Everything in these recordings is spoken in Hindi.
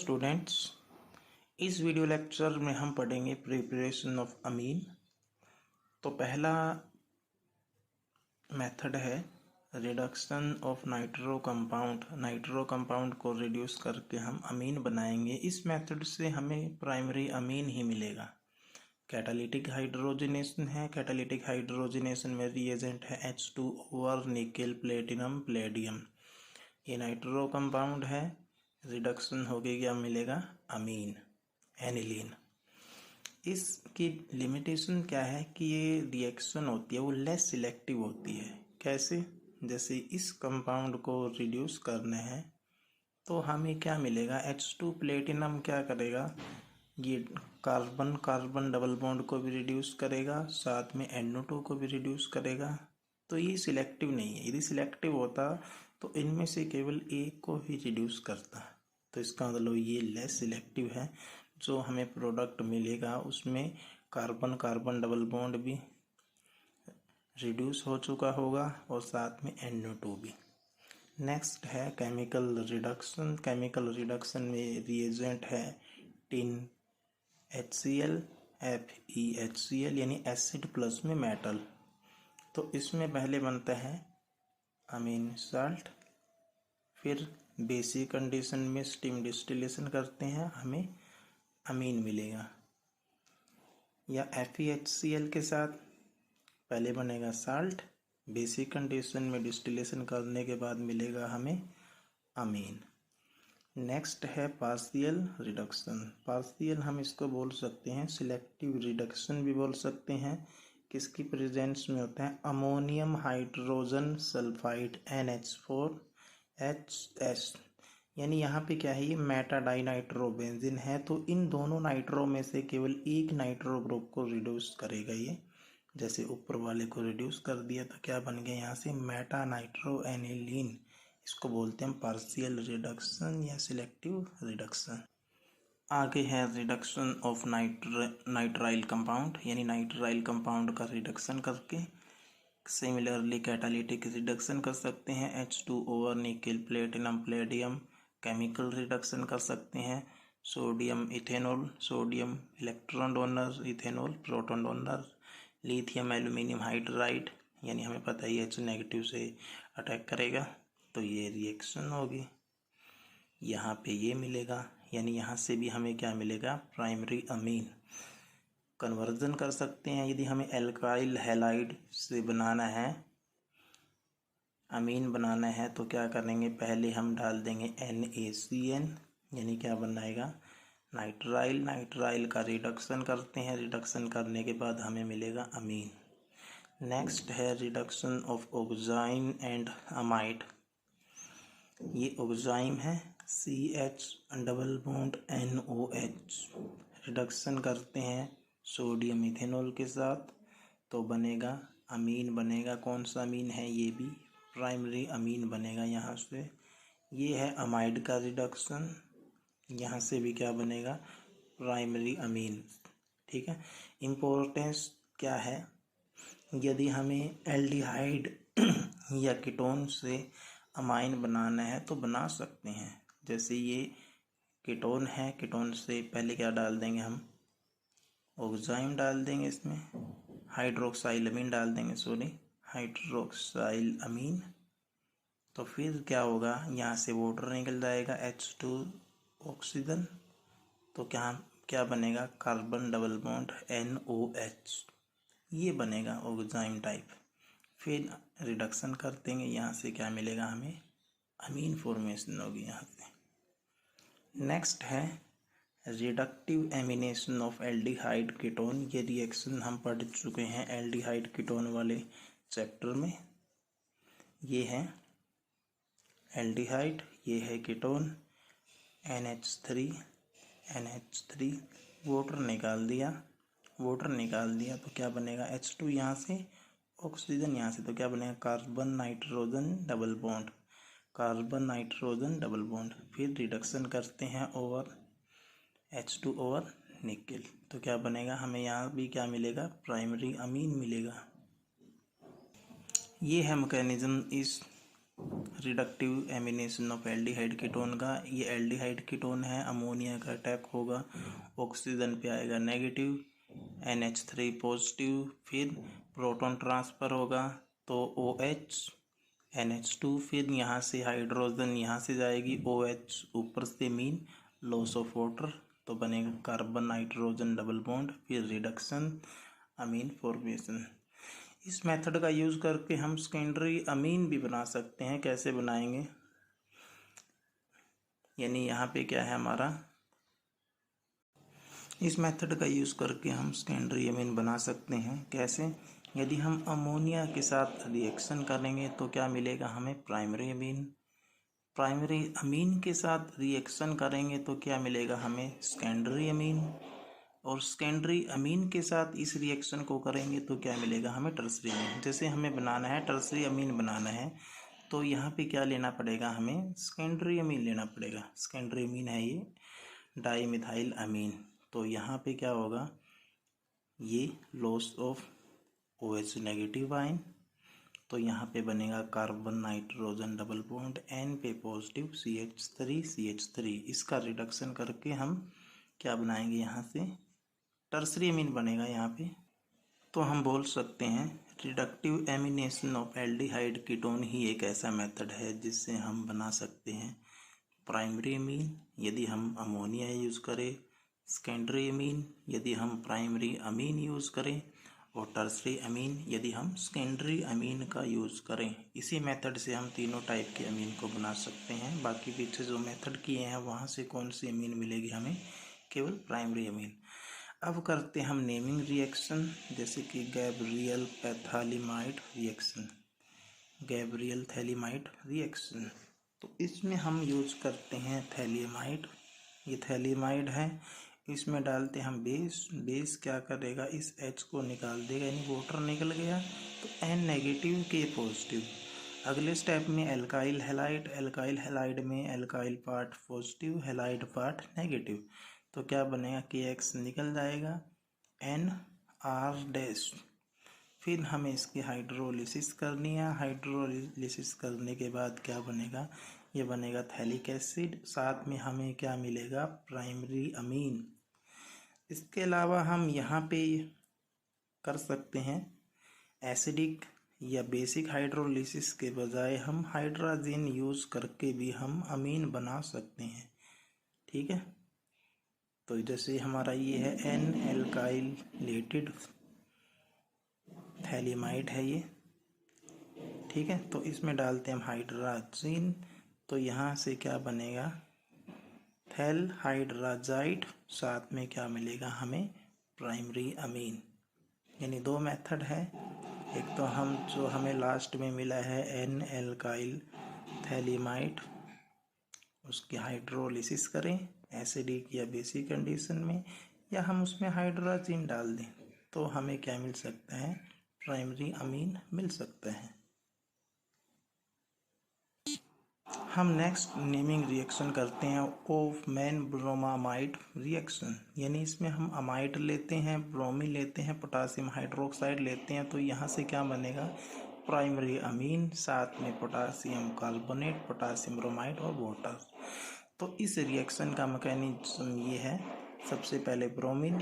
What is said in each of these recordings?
स्टूडेंट्स, इस वीडियो लेक्चर में हम पढ़ेंगे प्रिपरेशन ऑफ अमीन। तो पहला मेथड है रिडक्शन ऑफ नाइट्रो कंपाउंड को रिड्यूस करके हम अमीन बनाएंगे। इस मेथड से हमें प्राइमरी अमीन ही मिलेगा। कैटालिटिक हाइड्रोजनेशन है। कैटालिटिक हाइड्रोजनेशन में रिएजेंट है H2O निकेल प्लेटिनम प्लेडियम। ये नाइट्रो कंपाउंड है। रिडक्शन हो गई, क्या मिलेगा? अमीन, एनिलीन। इसकी लिमिटेशन क्या है कि ये रिएक्शन होती है वो लेस सिलेक्टिव होती है। कैसे? जैसे इस कंपाउंड को रिड्यूस करना है तो हमें क्या मिलेगा? H2 प्लेटिनम क्या करेगा? ये कार्बन कार्बन डबल बॉन्ड को भी रिड्यूस करेगा, साथ में NO2 को भी रिड्यूस करेगा। तो ये सिलेक्टिव नहीं है। यदि सिलेक्टिव होता तो इनमें से केवल एक को ही रिड्यूस करता। तो इसका मतलब ये लेस सिलेक्टिव है। जो हमें प्रोडक्ट मिलेगा उसमें कार्बन कार्बन डबल बॉन्ड भी रिड्यूस हो चुका होगा और साथ में NO2 भी। नेक्स्ट है केमिकल रिडक्शन। केमिकल रिडक्शन में रिएजेंट है टिन HCl FeHCl यानी एसिड प्लस में मेटल। तो इसमें पहले बनता है अमीन साल्ट, फिर बेसिक कंडीशन में स्टीम डिस्टिलेशन करते हैं, हमें अमीन मिलेगा। या FeHCl के साथ पहले बनेगा साल्ट, बेसिक कंडीशन में डिस्टिलेशन करने के बाद मिलेगा हमें अमीन। नेक्स्ट है पार्शियल रिडक्शन। पार्शियल हम इसको बोल सकते हैं सिलेक्टिव रिडक्शन भी बोल सकते हैं। किसकी प्रेजेंस में होता है? Ammonium hydrogen sulphide NH4HS। यानी यहाँ पे क्या है? ये मेटा डाइनाइट्रोबेंजीन है। तो इन दोनों नाइट्रो में से केवल एक नाइट्रो ग्रुप को रिड्यूस करेगा ये। जैसे ऊपर वाले को रिड्यूस कर दिया तो क्या बन गया यहाँ से? Meta nitro aniline. इसको बोलते हैं पार्शियल रिडक्शन या सिलेक्टिव रिडक्शन। आगे है रिडक्शन ऑफ नाइट्राइल कंपाउंड, यानी नाइट्राइल कंपाउंड का रिडक्शन करके सिमिलरली कैटालिटिक रिडक्शन कर सकते हैं। H2O nickel platinum Palladium. Chemical reduction कर सकते हैं sodium ethanol, sodium electron donor, ethanol proton donor. Lithium aluminium hydride, यानी हमें पता ही H नेगेटिव से अटैक करेगा तो ये रिएक्शन होगी। यहाँ पे ये मिलेगा, यानी यहाँ से भी हमें क्या मिलेगा? Primary amine. कन्वर्जन कर सकते हैं यदि हमें एल्काइल हैलाइड से बनाना है, अमीन बनाना है तो क्या करेंगे? पहले हम डाल देंगे NaCN, यानी क्या बनाएगा? नाइट्राइल। नाइट्राइल का रिडक्शन करते हैं, रिडक्शन करने के बाद हमें मिलेगा अमीन। नेक्स्ट है रिडक्शन ऑफ ऑक्साइन एंड अमाइड। ये ऑक्साइम है CH double bond NOH। Reduction करते हैं सोडियम इथेनॉल के साथ तो बनेगा अमीन बनेगा। कौन सा अमीन है? ये भी प्राइमरी अमीन बनेगा यहाँ से। ये है अमाइड का रिडक्शन, यहाँ से भी क्या बनेगा? Primary amine. ठीक है। इम्पोर्टेंस क्या है? यदि हमें एल्डिहाइड या कीटोन से अमाइन बनाना है तो बना सकते हैं। जैसे ये कीटोन है, कीटोन से पहले क्या डाल देंगे? हम ऑक्साइम डाल देंगे, इसमें हाइड्रोक्साइल अमीन डाल देंगे, हाइड्रोक्साइल अमीन। तो फिर क्या होगा? यहाँ से वाटर निकल जाएगा H2 ऑक्सीजन। तो क्या क्या बनेगा? कार्बन डबल बॉन्ड NOH, ये बनेगा ऑक्साइम टाइप। फिर रिडक्शन कर देंगे, यहाँ से क्या मिलेगा? हमें अमीन फॉर्मेशन होगी यहाँ से। नेक्स्ट है reductive amination of aldehyde ketone. ये रिएक्शन हम पढ़ चुके हैं एल्डिहाइड कीटोन वाले चैप्टर में। ये है एल्डिहाइड, ये है कीटोन NH3 वाटर निकाल दिया तो क्या बनेगा? H2 यहाँ से, ऑक्सीजन यहाँ से, तो क्या बनेगा? Carbon nitrogen double bond, carbon nitrogen double bond. फिर रिडक्शन करते हैं ओवर H2 ओवर निकेल तो क्या बनेगा? हमें यहाँ भी क्या मिलेगा? प्राइमरी अमीन मिलेगा। ये है मैकेनिज्म इस reductive amination of aldehyde ketone का, ये एल्डिहाइड कीटोन है, अमोनिया का अटैक होगा, ऑक्सीजन पे आएगा नेगेटिव, NH3 पॉजिटिव, फिर प्रोटॉन ट्रांसफ़र होगा तो OH NH2, फिर यहाँ से हाइड्रोजन यहाँ से जाएगी OH ऊपर से मीन लॉस ऑफ वाटर, तो बनेगा कार्बन नाइट्रोजन डबल बॉन्ड, फिर रिडक्शन अमीन फॉर्मेशन। इस मेथड का यूज़ करके हम सेकेंडरी अमीन भी बना सकते हैं। कैसे बनाएंगे, यानी यहाँ पे क्या है हमारा, इस मेथड का यूज़ करके हम सेकेंडरी अमीन बना सकते हैं। कैसे, यदि हम अमोनिया के साथ रिएक्शन करेंगे तो क्या मिलेगा हमें, प्राइमरी अमीन। प्राइमरी अमीन के साथ रिएक्शन करेंगे तो क्या मिलेगा हमें, सेकेंडरी अमीन। और सेकेंडरी अमीन के साथ इस रिएक्शन को करेंगे तो क्या मिलेगा हमें, टर्सरी अमीन। जैसे हमें बनाना है टर्सरी अमीन बनाना है तो यहाँ पे क्या लेना पड़ेगा हमें, सेकेंडरी अमीन लेना पड़ेगा। सेकेंडरी अमीन है ये डाईमिथाइल अमीन। तो यहाँ पे क्या होगा, ये loss of OH negative ion, तो यहाँ पे बनेगा carbon nitrogen double bond, N पे पॉजिटिव CH3 इसका रिडक्शन करके हम क्या बनाएंगे, यहाँ से टर्सरी अमीन बनेगा यहाँ पे। तो हम बोल सकते हैं reductive amination of aldehyde ketone ही एक ऐसा मेथड है जिससे हम बना सकते हैं प्राइमरी अमीन यदि हम अमोनिया यूज़ करें, सेकेंडरी अमीन यदि हम प्राइमरी अमीन यूज़ करें, और टर्सरी अमीन यदि हम सेकेंडरी अमीन का यूज़ करें। इसी मेथड से हम तीनों टाइप के अमीन को बना सकते हैं। बाकी पीछे जो मेथड किए हैं वहाँ से कौन सी अमीन मिलेगी हमें, केवल प्राइमरी अमीन। अब करते हैं हम नेमिंग रिएक्शन, जैसे कि Gabriel phthalimide reaction, Gabriel phthalimide reaction. तो इसमें हम यूज करते हैं थैलियमाइड, ये थैलियमाइड है, इसमें डालते हैं हम बेस। बेस क्या करेगा, इस H को निकाल देगा, यानी वाटर निकल गया तो N नेगेटिव K पॉजिटिव। अगले स्टेप में एल्काइल हैलाइड, एल्काइल हैलाइड में alkyl part positive, halide part negative, तो क्या बनेगा, KX निकल जाएगा, NR डैश। फिर हमें इसकी हाइड्रोलिसिस करनी है। हाइड्रोलिसिस करने के बाद क्या बनेगा, ये बनेगा थैलिक एसिड, साथ में हमें क्या मिलेगा, प्राइमरी अमीन। इसके अलावा हम यहाँ पे कर सकते हैं एसिडिक या बेसिक हाइड्रोलिसिस के बजाय हम हाइड्रोजन यूज़ करके भी हम अमीन बना सकते हैं। ठीक है, तो जैसे हमारा ये है N एल्काइलेटेड थैलियमाइड है ये, ठीक है। तो इसमें डालते हैं हम हाइड्रोजन, तो यहाँ से क्या बनेगा, थैल हाइड्राजाइड, साथ में क्या मिलेगा हमें, प्राइमरी अमीन। यानी दो मेथड है, एक तो हम जो हमें लास्ट में मिला है N एल्काइल थैलियमाइड, उसकी हाइड्रोलिसिस करें एसिडिक या बेसिक कंडीशन में, या हम उसमें हाइड्रोजन डाल दें तो हमें क्या मिल सकता है, प्राइमरी अमीन मिल सकता है। हम नेक्स्ट नेमिंग रिएक्शन करते हैं ऑफमैन ब्रोमामाइड रिएक्शन, यानी इसमें हम अमाइड लेते हैं, ब्रोमीन लेते हैं, पोटासियम हाइड्रोक्साइड लेते हैं, तो यहाँ से क्या बनेगा, प्राइमरी अमीन, साथ में पोटासियम कार्बोनेट, पोटासियम ब्रोमाइड और वाटर। तो इस रिएक्शन का मैकेनिज्म ये है, सबसे पहले ब्रोमीन,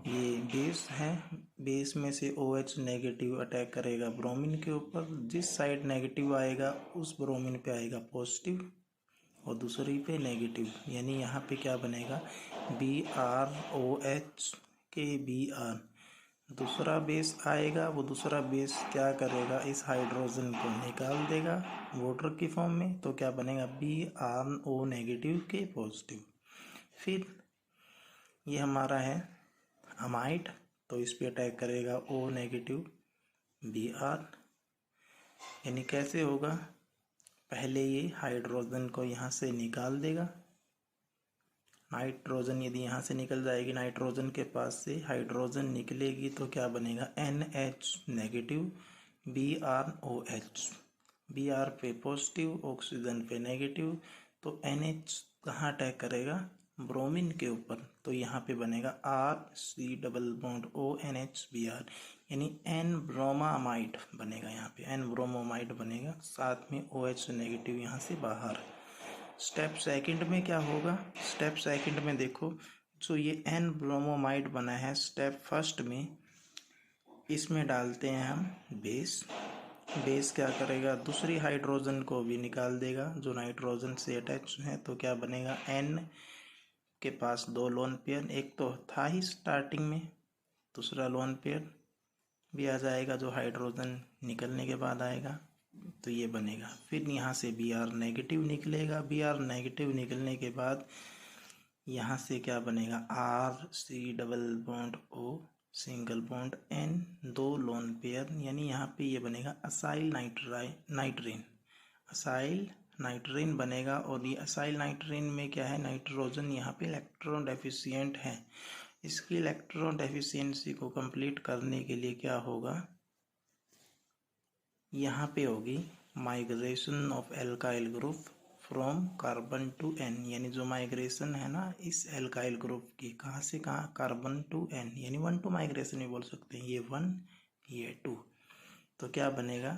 ये बेस है, बेस में से OH नेगेटिव अटैक करेगा ब्रोमीन के ऊपर, जिस साइड नेगेटिव आएगा उस ब्रोमीन पे आएगा पॉजिटिव और दूसरी पे नेगेटिव, यानी यहाँ पे क्या बनेगा, BrOH के Br। दूसरा बेस आएगा, वो दूसरा बेस क्या करेगा, इस हाइड्रोजन को निकाल देगा वाटर की फॉर्म में, तो क्या बनेगा, BrO नेगेटिव के पॉजिटिव। फिर ये हमारा है अमाइड, तो इस पे अटैक करेगा O नेगेटिव Br, यानी कैसे होगा, पहले ये हाइड्रोजन को यहाँ से निकाल देगा, नाइट्रोजन यदि यहाँ से निकल जाएगी, नाइट्रोजन के पास से हाइड्रोजन निकलेगी तो क्या बनेगा, NH नेगेटिव BrOH, Br पे पॉजिटिव, ऑक्सीजन पे नेगेटिव, तो NH कहाँ अटैक करेगा, ब्रोमीन के ऊपर, तो यहाँ पे बनेगा RC double bond ONH Br, यानी N ब्रोमामाइड बनेगा। यहाँ पे N ब्रोमोमाइड बनेगा, साथ में OH नेगेटिव यहाँ से बाहर। स्टेप सेकंड में क्या होगा? स्टेप सेकंड में देखो, जो ये N ब्रोमोमाइड बना है, स्टेप फर्स्ट में इसमें डालते हैं हम बेस। बेस क्या करेगा? दूसरी हाइड्रोजन को भी निकाल देगा जो नाइट्रोजन से अटैच है। तो क्या बनेगा? N के पास 2 लोन पेयर, एक तो था ही स्टार्टिंग में, दूसरा लोन पेयर भी आ जाएगा जो हाइड्रोजन निकलने के बाद आएगा, तो ये बनेगा। फिर यहाँ से Br नेगेटिव निकलेगा। Br नेगेटिव निकलने के बाद यहाँ से क्या बनेगा? RC double bond O single bond N, 2 lone pair, यानी यहाँ पे ये बनेगा असाइल नाइट्रीन। असाइल नाइट्रीन बनेगा। और ये असाइल नाइट्रीन में क्या है? नाइट्रोजन यहाँ पे इलेक्ट्रॉन डेफिशिएंट है। इसकी इलेक्ट्रॉन डेफिशिएंसी को कंप्लीट करने के लिए क्या होगा? यहाँ पे होगी migration of alkyl group from carbon to N, यानी जो माइग्रेशन है ना इस एल्काइल ग्रुप की, कहाँ से कहाँ? कार्बन टू N, यानी 1-2 माइग्रेशन भी बोल सकते हैं। ये 1, ये 2। तो क्या बनेगा?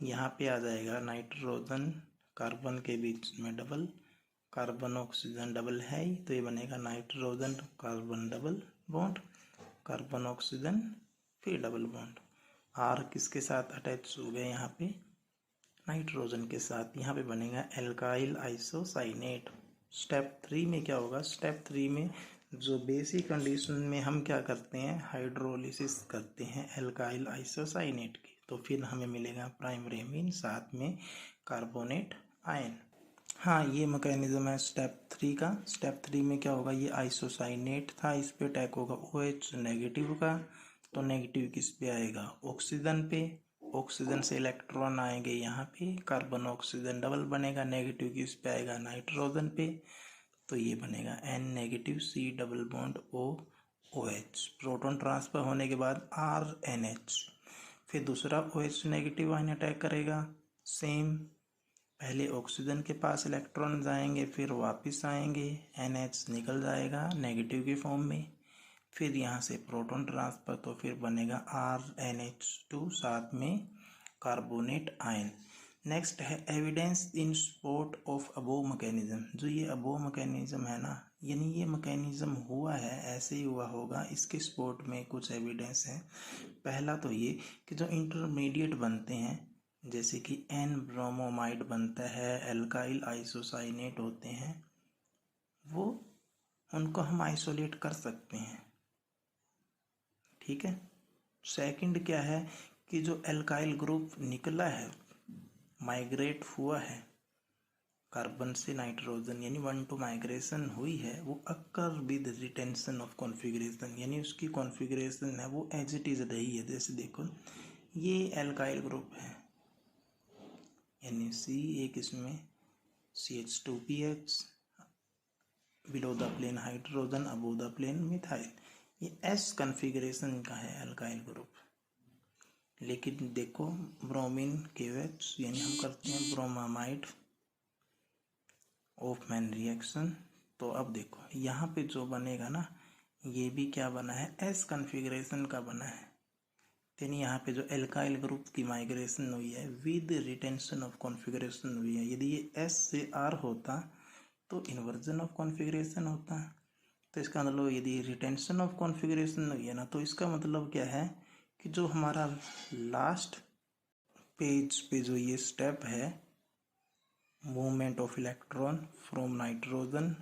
यहाँ पे आ जाएगा नाइट्रोजन कार्बन के बीच में डबल, कार्बन ऑक्सीजन डबल है ही, तो ये बनेगा nitrogen carbon double bond, carbon oxygen फिर डबल बॉन्ड। R किसके साथ अटैच हो गए? यहाँ पे नाइट्रोजन के साथ। यहाँ पे बनेगा एल्काइल आइसोसाइनेट। स्टेप 3 में क्या होगा? स्टेप 3 में जो बेसिक कंडीशन में हम क्या करते हैं? हाइड्रोलिसिस करते हैं एल्काइल आइसोसाइनेट की, तो फिर हमें मिलेगा प्राइमरी अमीन, साथ में कार्बोनेट आयन। हाँ, ये मैकेनिज्म है स्टेप 3 का। स्टेप 3 में क्या होगा? ये आइसोसाइनेट था, इस पे अटैक होगा OH नेगेटिव का, तो नेगेटिव किस पे आएगा? ऑक्सीजन पे। ऑक्सीजन से इलेक्ट्रॉन आएंगे यहाँ पे, कार्बन ऑक्सीजन डबल बनेगा, नेगेटिव किस पे आएगा? नाइट्रोजन पे, तो ये बनेगा N negative C double bond OH। Proton transfer होने के बाद RNH, फिर दूसरा OH नेगेटिव आयन अटैक करेगा। सेम, पहले ऑक्सीजन के पास इलेक्ट्रॉन जाएंगे, फिर वापस आएंगे, NH निकल जाएगा नेगेटिव के फॉर्म में। फिर यहाँ से प्रोटॉन ट्रांसफर, तो फिर बनेगा RNH2, साथ में कार्बोनेट आयन। नेक्स्ट है evidence in support of above mechanism. जो ये अबोव मैकेनिज्म है ना, यानी ये मैकेनिज्म हुआ है, ऐसे ही हुआ होगा, इसके सपोर्ट में कुछ एविडेंस है। पहला तो ये कि जो इंटरमीडिएट बनते हैं, जैसे कि N ब्रोमोमाइड बनता है, एल्काइल आइसोसाइनेट होते हैं, वो उनको हम आइसोलेट कर सकते हैं। ठीक है। सेकंड क्या है कि जो एल्काइल ग्रुप निकला है, माइग्रेट हुआ है कार्बन से नाइट्रोजन, यानी 1-2 माइग्रेशन हुई है, वो occur with retention of configuration, यानी उसकी कॉन्फ़िगरेशन है वो एज इट इज़ रही है। जैसे देखो, ये एल्काइल ग्रुप है, यानी C एक इसमें CH2PH, below the plane hydrogen, above the plane methyl, ये S कॉन्फ़िगरेशन का है एल्काइल ग्रुप। लेकिन देखो ब्रोमीन KOH, यानी हम करते हैं ब्रोमामाइड ऑफमैन रिएक्शन, तो अब देखो यहाँ पे जो बनेगा ना, ये भी क्या बना है? S कॉन्फ़िगरेशन का बना है। यानी यहाँ पे जो एल्काइल ग्रुप की माइग्रेशन हुई है विद रिटेंशन ऑफ कॉन्फ़िगरेशन हुई है। यदि ये S से R होता तो इन्वर्जन ऑफ कॉन्फ़िगरेशन होता। तो इसका मतलब यदि रिटेंशन ऑफ कॉन्फ़िगरेशन हुई है ना, तो इसका मतलब क्या है कि जो हमारा लास्ट पेज पे जो ये स्टेप है, movement of electron from nitrogen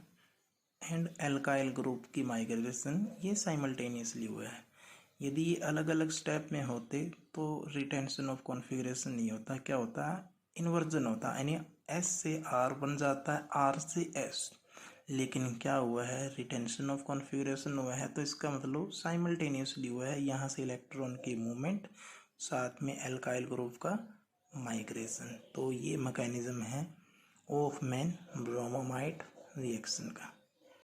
and alkyl group की माइग्रेशन, ये साइमल्टेनियसली हुआ है। यदि ये अलग अलग स्टेप में होते तो रिटेंशन ऑफ कॉन्फ़िगरेशन नहीं होता, क्या होता है? इन्वर्जन होता है, यानी S से R बन जाता है, R से S। लेकिन क्या हुआ है? रिटेंशन ऑफ कॉन्फ़िगरेशन हुआ है, तो इसका मतलब साइमल्टेनियसली हुआ है, यहाँ से इलेक्ट्रॉन की मूवमेंट, साथ में एल्काइल ग्रुप का माइग्रेशन। तो ये मैकेनिज्म है ऑफमैन ब्रोमोमाइड रिएक्शन का।